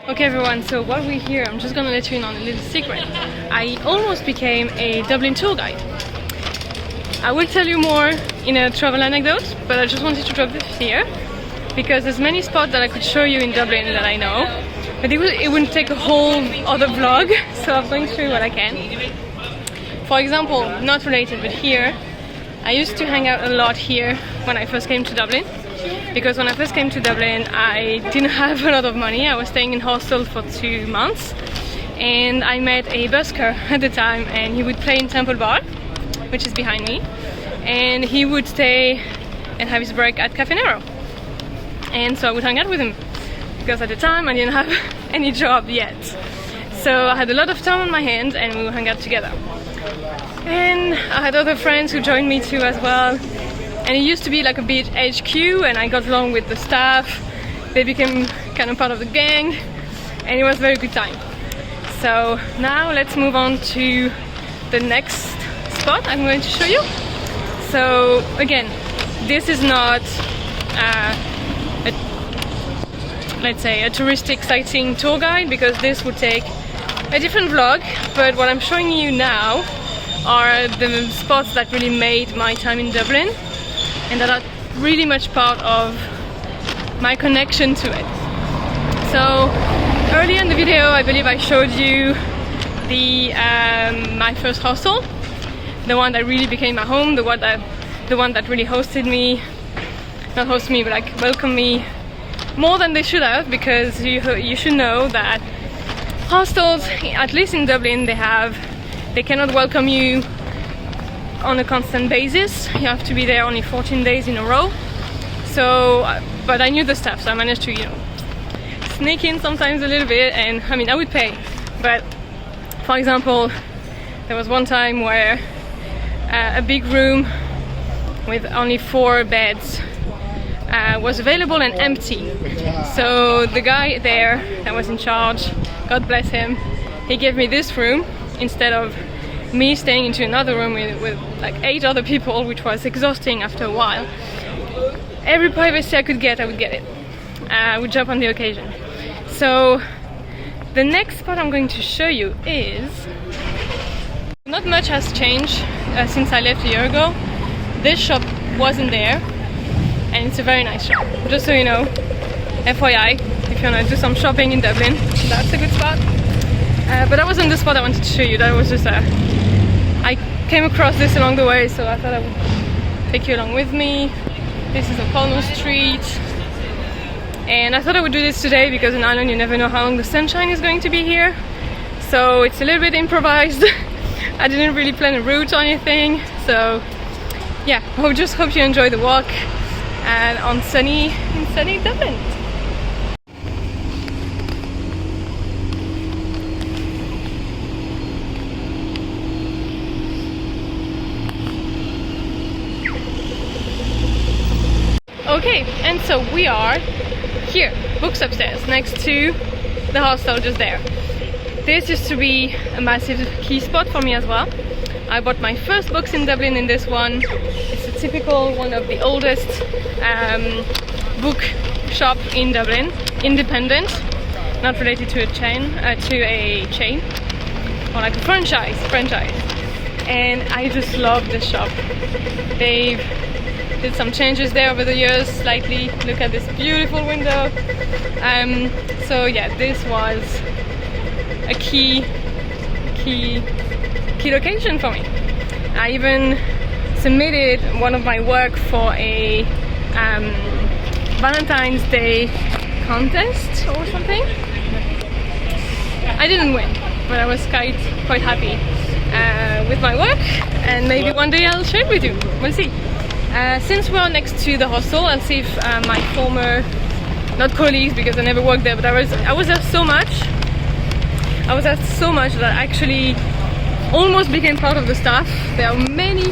Okay everyone, so while we're here, I'm just gonna let you in on a little secret. I almost became a Dublin tour guide. I will tell you more in a travel anecdote, but I just wanted to drop this here because there's many spots that I could show you in Dublin that I know, but it wouldn't take a whole other vlog, so I'm going through what I can. For example, not related, but here, I used to hang out a lot here when I first came to Dublin. Because when I first came to Dublin, I didn't have a lot of money. I was staying in Hostel for 2 months, and I met a busker at the time, and he would play in Temple Bar, which is behind me, and he would stay and have his break at Cafe Nero. And so I would hang out with him, because at the time I didn't have any job yet. So I had a lot of time on my hands, and we would hang out together. And I had other friends who joined me too as well. And it used to be like a beach HQ, and I got along with the staff. They became kind of part of the gang, and it was a very good time. So now let's move on to the next spot I'm going to show you. So again, this is not let's say a touristic sightseeing tour guide, because this would take a different vlog, but what I'm showing you now are the spots that really made my time in Dublin and that are really much part of my connection to it. So earlier in the video, I believe I showed you the my first hostel, the one that really became my home, the one that really hosted me, not host me, but like welcomed me more than they should have, because you should know that hostels, at least in Dublin, they cannot welcome you on a constant basis. You have to be there only 14 days in a row. So, but I knew the staff, so I managed to, sneak in sometimes a little bit, and I mean, I would pay. But for example, there was one time where a big room with only 4 beds was available and empty. So the guy there that was in charge, God bless him, he gave me this room instead of me staying into another room with like 8 other people, which was exhausting after a while. Every privacy I could get, I would get it. I would jump on the occasion. So the next spot I'm going to show you is... Not much has changed since I left a year ago. This shop wasn't there, and it's a very nice shop. Just so you know, FYI, if you want to do some shopping in Dublin, that's a good spot. But that wasn't the spot I wanted to show you. That was just a I came across this along the way, so I thought I would take you along with me. This is Grafton Street, and I thought I would do this today because in Ireland you never know how long the sunshine is going to be here, so it's a little bit improvised. I didn't really plan a route or anything, so yeah, I just hope you enjoy the walk and in sunny Dublin. Okay, and so we are here, books upstairs, next to the hostel just there. This used to be a massive key spot for me as well. I bought my first books in Dublin in this one. It's a typical one of the oldest book shop in Dublin, independent, not related to a chain, or like a franchise. And I just love this shop. They've did some changes there over the years, slightly. Look at this beautiful window. So yeah, this was a key location for me. I even submitted one of my work for a Valentine's Day contest or something. I didn't win, but I was quite happy with my work, and maybe one day I'll share it with you. We'll see. Since we're next to the hostel, I'll see if my former, not colleagues because I never worked there, but I was there so much. I was there so much that I actually almost became part of the staff. There are many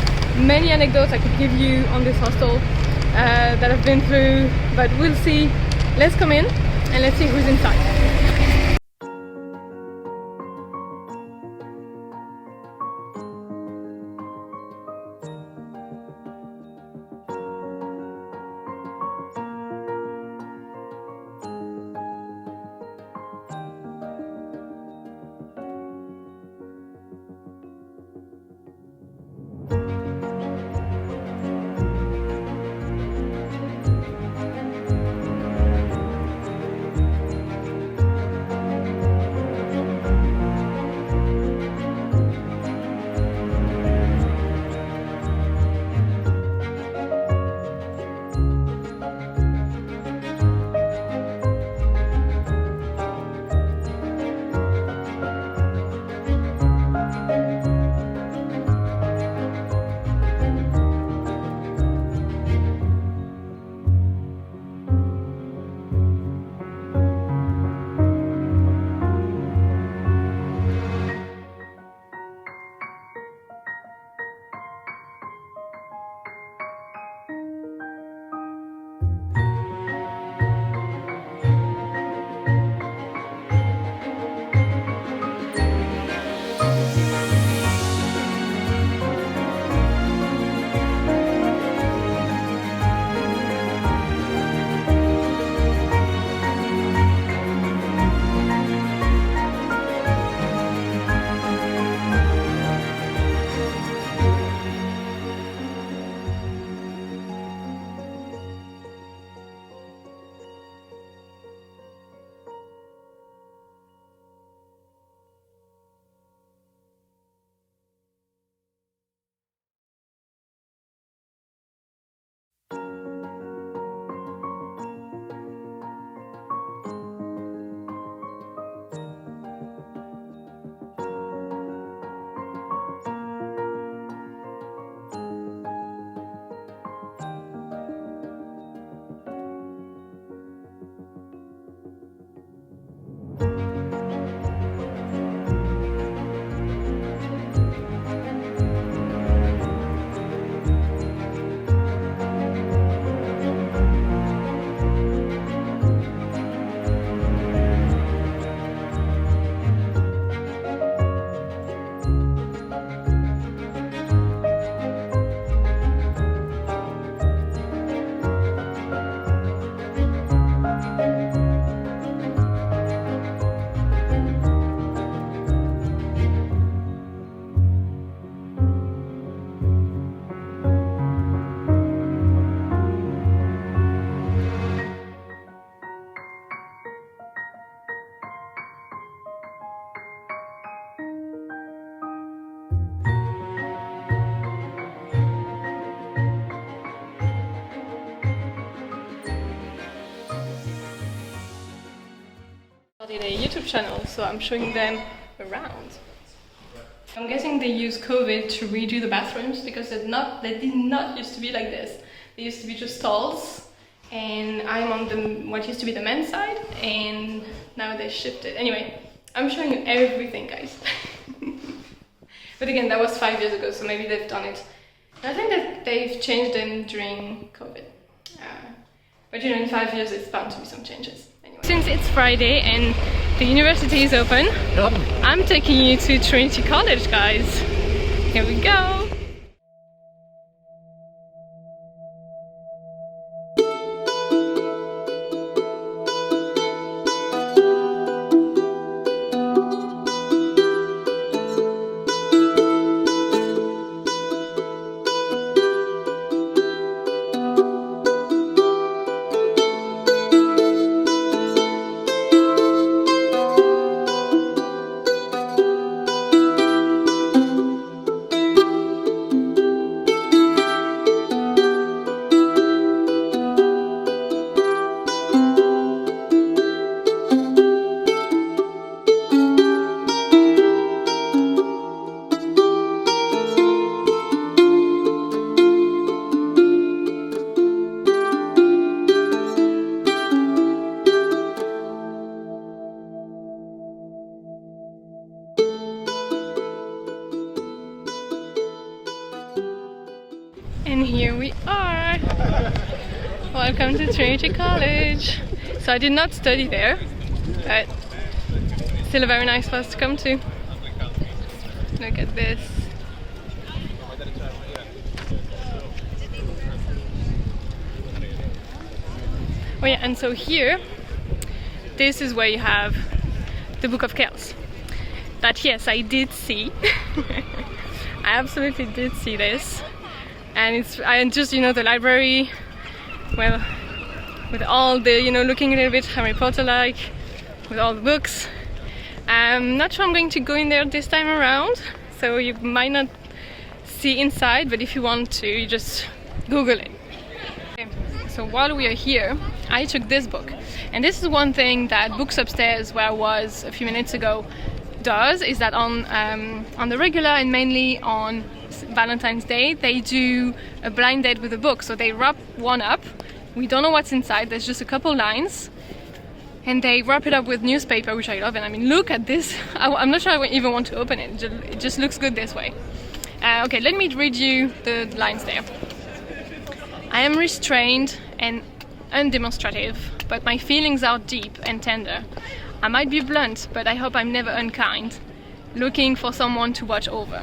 anecdotes I could give you on this hostel that I've been through, but we'll see. Let's come in and let's see who's inside. made a YouTube channel, so I'm showing them around. I'm guessing they use COVID to redo the bathrooms because they did not used to be like this. They used to be just stalls, and I'm on what used to be the men's side, and now they shifted. Anyway, I'm showing you everything, guys. But again, that was 5 years ago, so maybe they've done it. I think that they've changed them during COVID. But you know, in 5 years it's bound to be some changes. Anyway. Since it's Friday and the university is open, I'm taking you to Trinity College, guys. Here we go. And here we are! Welcome to Trinity College! So I did not study there, but still a very nice place to come to. Look at this. Oh yeah, and so here, this is where you have the Book of Kells. That, yes, I did see. I absolutely did see this. And I just, you know, the library, well, with all the, you know, looking a little bit Harry Potter-like, with all the books. I'm not sure I'm going to go in there this time around, so you might not see inside, but if you want to, you just Google it. Okay. So while we are here, I took this book. And this is one thing that Books Upstairs, where I was a few minutes ago, does, is that on the regular and mainly on Valentine's Day, they do a blind date with a book. So they wrap one up, we don't know what's inside, there's just a couple lines, and they wrap it up with newspaper, which I love. And I mean, look at this. I'm not sure I even want to open it. It just looks good this way. Okay, let me read you the lines there. I am restrained and undemonstrative, but my feelings are deep and tender. I might be blunt, but I hope I'm never unkind, looking for someone to watch over.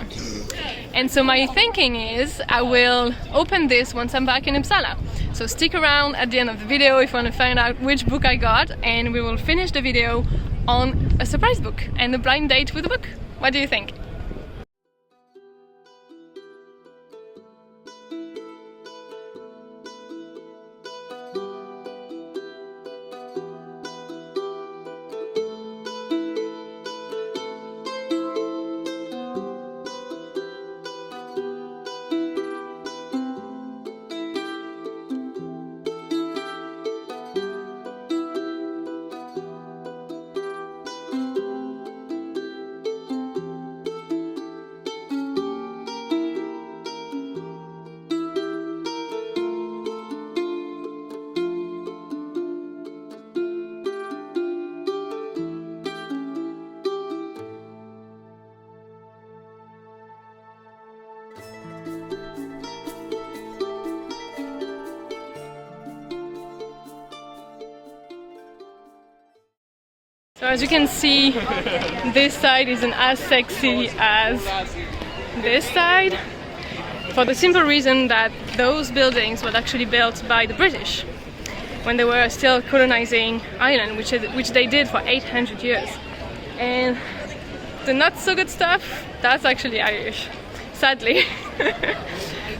And so my thinking is I will open this once I'm back in Uppsala. So stick around at the end of the video if you want to find out which book I got, and we will finish the video on a surprise book and a blind date with a book. What do you think? So as you can see, this side isn't as sexy as this side, for the simple reason that those buildings were actually built by the British when they were still colonizing Ireland, which they did for 800 years. And the not so good stuff, that's actually Irish, sadly.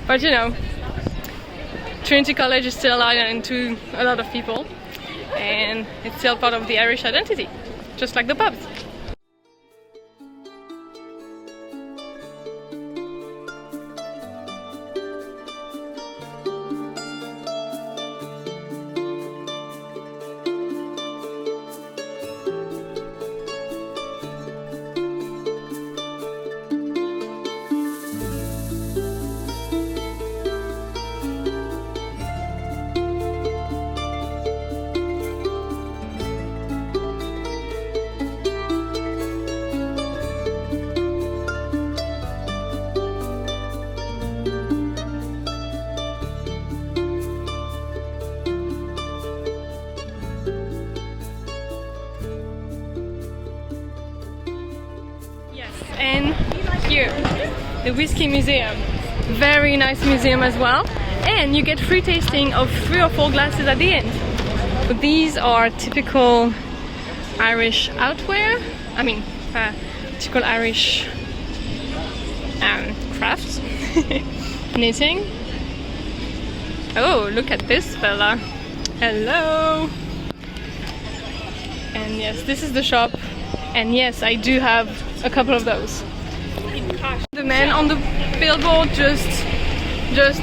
But you know, Trinity College is still Ireland to a lot of people, and it's still part of the Irish identity, just like the pubs. the Whiskey Museum. Very nice museum as well. And you get free tasting of 3 or 4 glasses at the end. So these are typical Irish outwear. I mean, typical Irish crafts. Knitting. Oh, look at this fella. Hello. And yes, this is the shop. And yes, I do have a couple of those. The man on the billboard, just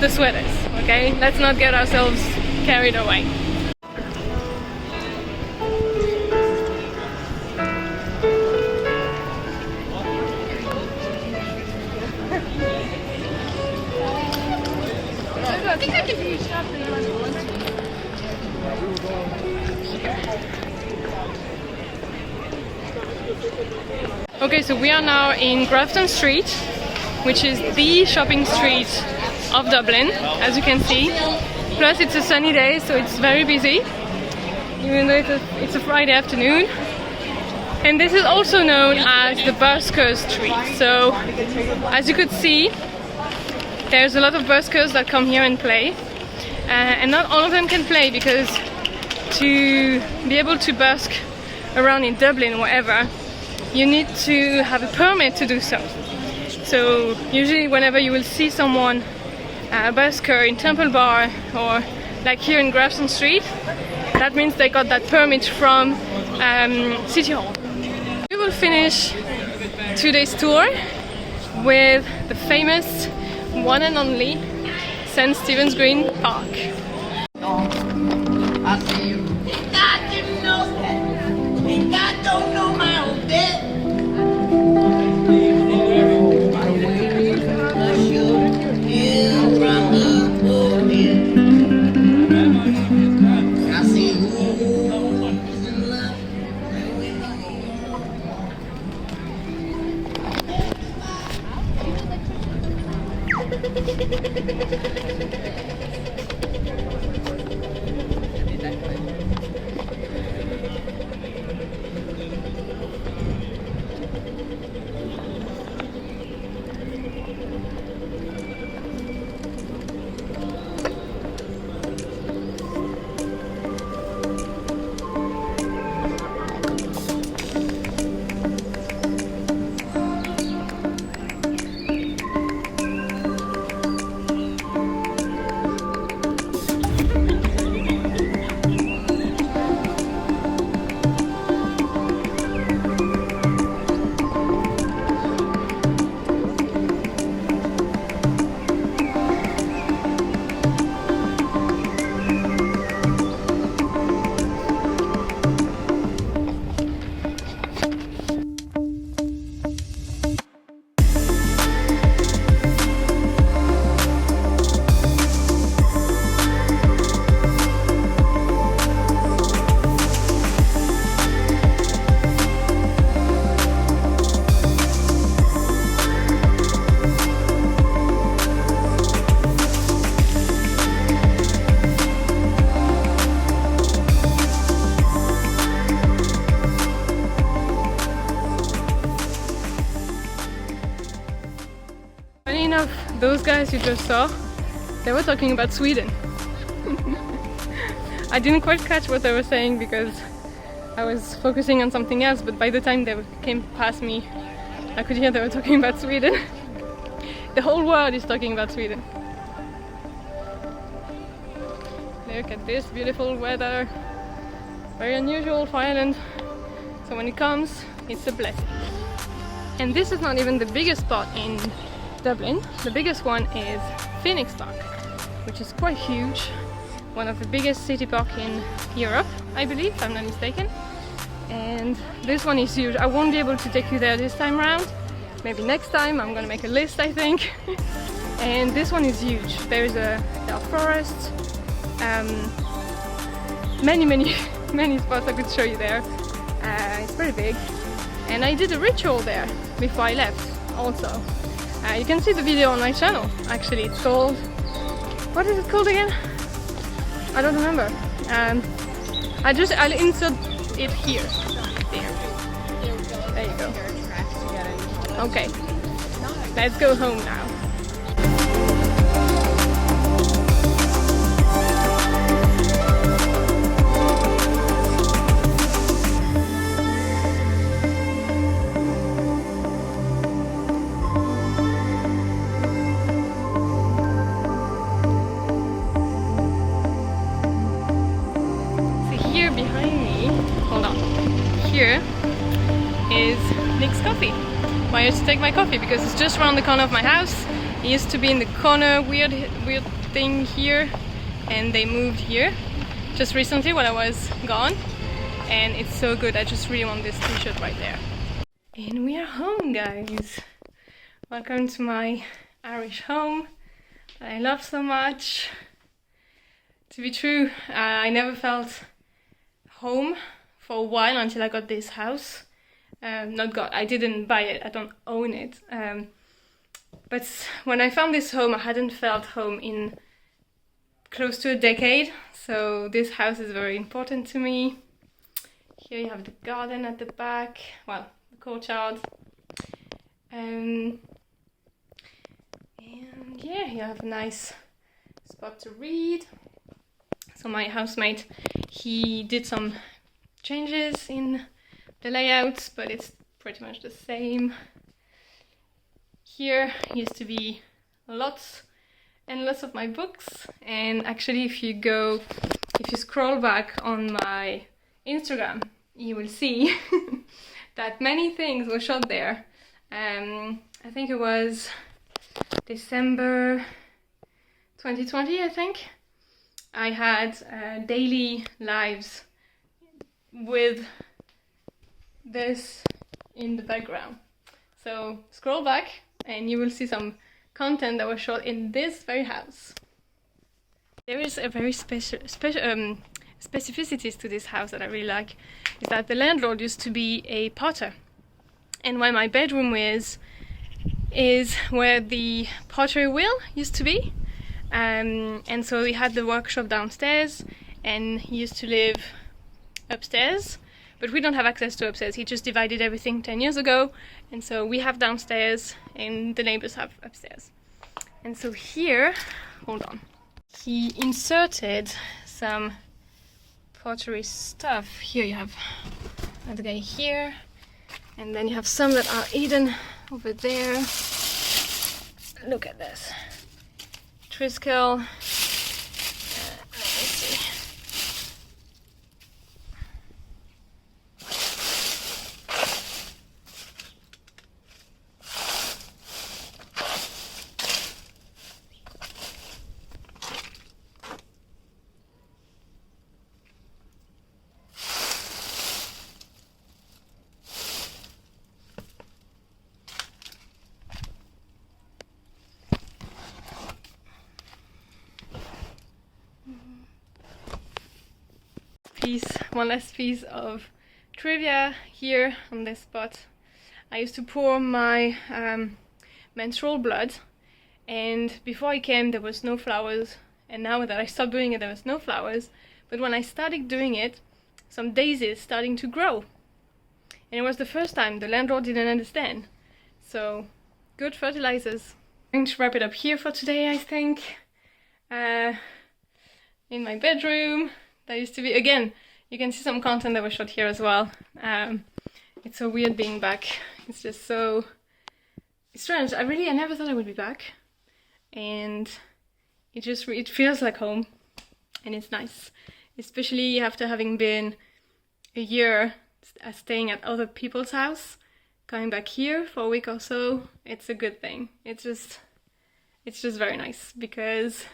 the sweaters, okay? Let's not get ourselves carried away. I think I can do stuff that you want to. Okay, so we are now in Grafton Street, which is the shopping street of Dublin, as you can see. Plus it's a sunny day, so it's very busy, even though it's a Friday afternoon. And this is also known as the Busker Street. So, as you could see, there's a lot of buskers that come here and play. And not all of them can play, because to be able to busk around in Dublin or wherever, you need to have a permit to do so. So usually whenever you will see someone, a busker in Temple Bar or like here in Grafton Street, that means they got that permit from City Hall. We will finish today's tour with the famous one and only St. Stephen's Green Park. I see you. God didn't know that. And God don't know my own debt. I see who's in love. Those guys you just saw, they were talking about Sweden. I didn't quite catch what they were saying because I was focusing on something else, but by the time they came past me, I could hear they were talking about Sweden. The whole world is talking about Sweden. Look at this beautiful weather. Very unusual for Ireland. So when it comes, it's a blessing. And this is not even the biggest spot in Dublin. The biggest one is Phoenix Park, which is quite huge. One of the biggest city parks in Europe, I believe, if I'm not mistaken. And this one is huge. I won't be able to take you there this time around. Maybe next time. I'm gonna make a list, I think. And this one is huge. There are forests, many spots I could show you there. It's very big. And I did a ritual there before I left also. You can see the video on my channel. Actually, it's called, what is it called again? I don't remember. I'll insert it here. There you go. Okay. let's go home now. Here is Nick's Coffee. Why I used to take my coffee because it's just around the corner of my house. It used to be in the corner, weird thing here, and they moved here just recently while I was gone, and it's so good. I just really want this t-shirt right there. And we are home, guys. Welcome to my Irish home that I love so much. To be true, I never felt home for a while until I got this house. I didn't buy it, I don't own it. But when I found this home, I hadn't felt home in close to a decade. So this house is very important to me. Here you have the garden at the back, well, the courtyard. And yeah, you have a nice spot to read. So my housemate, he did some changes in the layouts, but it's pretty much the same. Here used to be lots and lots of my books, and actually if you scroll back on my Instagram, you will see that many things were shot there. I think it was December 2020, I think. I had daily lives with this in the background. So scroll back and you will see some content that was shot in this very house. There is a very specificities to this house that I really like, is that the landlord used to be a potter, and where my bedroom is where the pottery wheel used to be, and so he had the workshop downstairs and he used to live upstairs, but we don't have access to upstairs. He just divided everything 10 years ago, and so we have downstairs and the neighbors have upstairs. And so here, hold on, he inserted some pottery stuff. Here you have the guy here, and then you have some that are hidden over there. Look at this. Triskel. Let me see. One last piece of trivia here on this spot. I used to pour my menstrual blood, and before I came there was no flowers, and now that I stopped doing it there was no flowers, but when I started doing it, some daisies starting to grow, and it was the first time. The landlord didn't understand, so good fertilizers. I'm going to wrap it up here for today, I think. In my bedroom, that used to be, again, you can see some content that was shot here as well. It's so weird being back. It's just so strange. I never thought I would be back, and it feels like home, and it's nice, especially after having been a year staying at other people's house. Coming back here for a week or so, it's a good thing. It's just very nice, because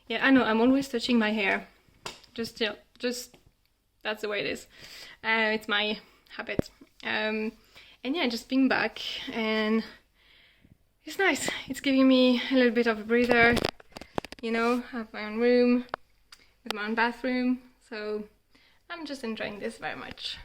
yeah, I know I'm always touching my hair. Just that's the way it is. It's my habit. And yeah, just being back, and it's nice. It's giving me a little bit of a breather, you know, have my own room with my own bathroom. So I'm just enjoying this very much.